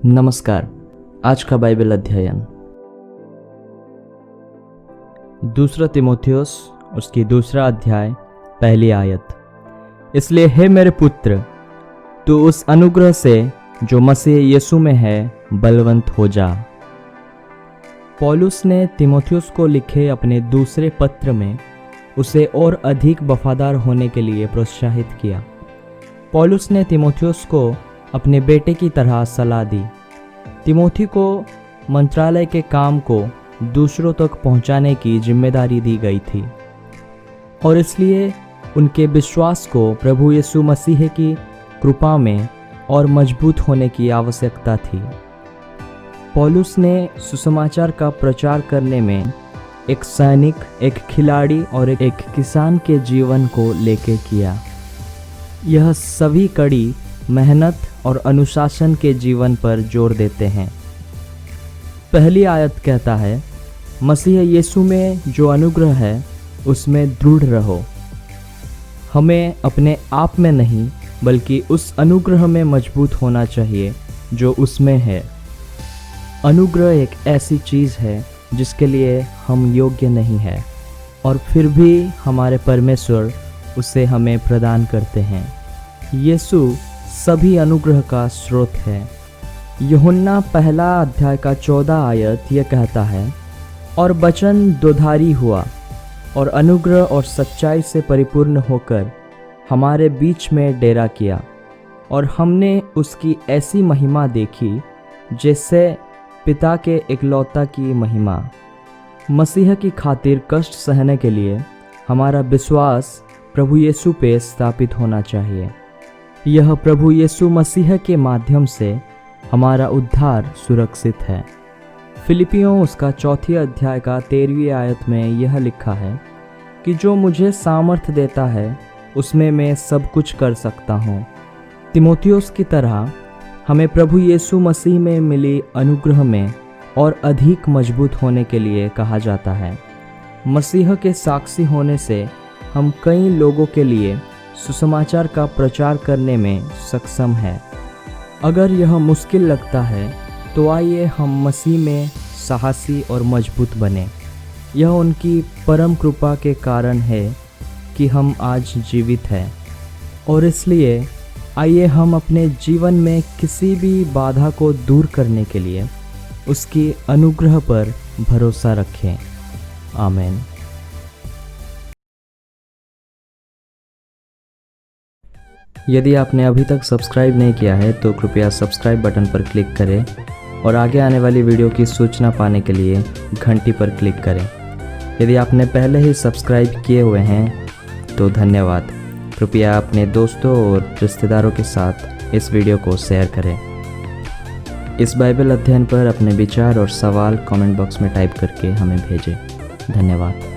नमस्कार। आज का बाइबल अध्ययन दूसरा तीमुथियुस उसकी दूसरा अध्याय पहली आयत। इसलिए हे मेरे पुत्र, तू उस अनुग्रह से जो मसीह यीशु में है बलवंत हो जा। पौलुस ने तीमुथियुस को लिखे अपने दूसरे पत्र में उसे और अधिक वफादार होने के लिए प्रोत्साहित किया। पौलुस ने तीमुथियुस को अपने बेटे की तरह सलाह दी। तीमुथी को मंत्रालय के काम को दूसरों तक पहुंचाने की जिम्मेदारी दी गई थी और इसलिए उनके विश्वास को प्रभु यीशु मसीह की कृपा में और मजबूत होने की आवश्यकता थी। पौलुस ने सुसमाचार का प्रचार करने में एक सैनिक, एक खिलाड़ी और एक किसान के जीवन को लेके किया। यह सभी कड़ी मेहनत और अनुशासन के जीवन पर जोर देते हैं। पहली आयत कहता है, मसीह यीशु में जो अनुग्रह है उसमें दृढ़ रहो। हमें अपने आप में नहीं बल्कि उस अनुग्रह में मजबूत होना चाहिए जो उसमें है। अनुग्रह एक ऐसी चीज़ है जिसके लिए हम योग्य नहीं हैं और फिर भी हमारे परमेश्वर उसे हमें प्रदान करते हैं। यीशु सभी अनुग्रह का स्रोत है। यूहन्ना पहला अध्याय का 14 आयत यह कहता है, और वचन दोधारी हुआ और अनुग्रह और सच्चाई से परिपूर्ण होकर हमारे बीच में डेरा किया, और हमने उसकी ऐसी महिमा देखी जैसे पिता के इकलौता की महिमा। मसीह की खातिर कष्ट सहने के लिए हमारा विश्वास प्रभु यीशु पे स्थापित होना चाहिए। यह प्रभु यीशु मसीह के माध्यम से हमारा उद्धार सुरक्षित है। फिलिपियों उसका 4 अध्याय का 13वीं आयत में यह लिखा है कि जो मुझे सामर्थ्य देता है उसमें मैं सब कुछ कर सकता हूँ। तीमुथियुस की तरह हमें प्रभु यीशु मसीह में मिली अनुग्रह में और अधिक मजबूत होने के लिए कहा जाता है। मसीह के साक्षी होने से हम कई लोगों के लिए सुसमाचार का प्रचार करने में सक्षम है। अगर यह मुश्किल लगता है तो आइए हम मसीह में साहसी और मजबूत बने। यह उनकी परम कृपा के कारण है कि हम आज जीवित हैं और इसलिए आइए हम अपने जीवन में किसी भी बाधा को दूर करने के लिए उसकी अनुग्रह पर भरोसा रखें। आमीन। यदि आपने अभी तक सब्सक्राइब नहीं किया है तो कृपया सब्सक्राइब बटन पर क्लिक करें और आगे आने वाली वीडियो की सूचना पाने के लिए घंटी पर क्लिक करें। यदि आपने पहले ही सब्सक्राइब किए हुए हैं तो धन्यवाद। कृपया अपने दोस्तों और रिश्तेदारों के साथ इस वीडियो को शेयर करें। इस बाइबल अध्ययन पर अपने विचार और सवाल कमेंट बॉक्स में टाइप करके हमें भेजें। धन्यवाद।